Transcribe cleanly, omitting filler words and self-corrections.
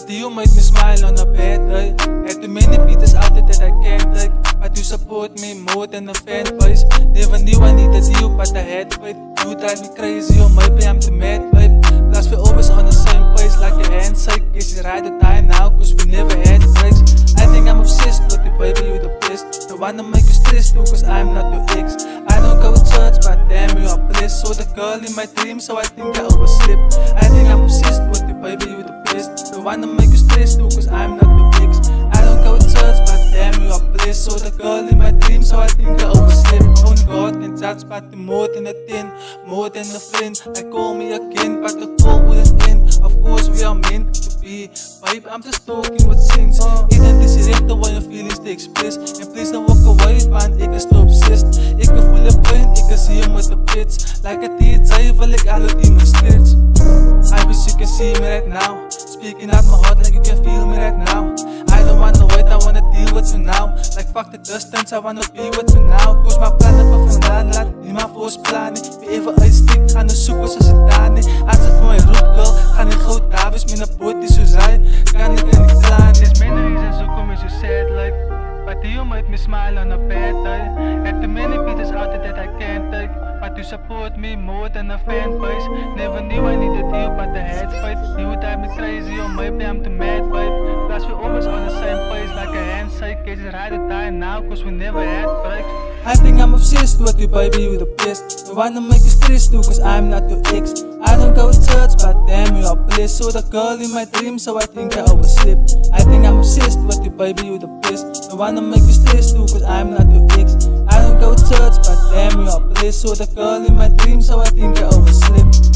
But you made me smile on a bad day. Had too many beaters out there that I can't take, but you support me more than a fan base. Never knew I needed you, but I had faith. You drive me crazy, or maybe I'm the mad babe. Plus we're always on the same page like a handshake. Is it ride or die now, cause we never had breaks. I think I'm obsessed with you, baby, you the best. Don't wanna make you stressed too, cause I'm not your ex. I don't go to church, but damn you are blessed. Saw the girl in my dreams, so I think I overslept. I think I'm obsessed with you, baby, you the best. Don't wanna make you stressed too, cause I'm not your ex. I don't go to church, but damn you are blessed. Saw the girl in my dreams, so I think I overslept. Only God can judge, but you're more than a 10, more than a friend. I call me again, but the call wouldn't end. Of course we are meant to be, babe, I'm just talking with sense. Iedereen is recht om je feelings te express. En please don't walk away, want ik is te obsessed. Ik kan voelen pijn, ik is hier met de pits. Like a DJ wil ik alle demons stretch. I wish you can see me right now, speaking out my heart like you can feel me right now. I don't wanna wait, I wanna deal with you now. Like fuck the distance, I wanna be with you now. Koos my plannen van vandaan, laat niet maar voorsplannen. Wie even uitsteekt, gaan er zoeken zoals het daar niet. Als het voor mij roept girl, ga niet goed daar, wees met een boot die zo zijn. Kan ik er niet klaar. There's many reasons who come me so sad like, but you made me smile on a bad day. Had too many beaters out there that I can't take, but you support me more than a fan base. Never knew I needed you, but I had faith. You drive me crazy, or maybe I'm the mad babe. Plus we're always on the same page like a handshake. Is it ride or die now, cause we never had breaks. I think I'm obsessed with you, baby, you the best. Don't wanna make you stressed too, cause I'm not your ex. I don't go to church, but damn you are blessed. Saw the girl in my dreams, so I think I overslept. I think I'm obsessed with you, baby, you the best. Don't wanna make you stressed too, cause I'm not your ex. I don't go to church, but damn you are blessed. Saw the girl in my dreams, so I think I overslept.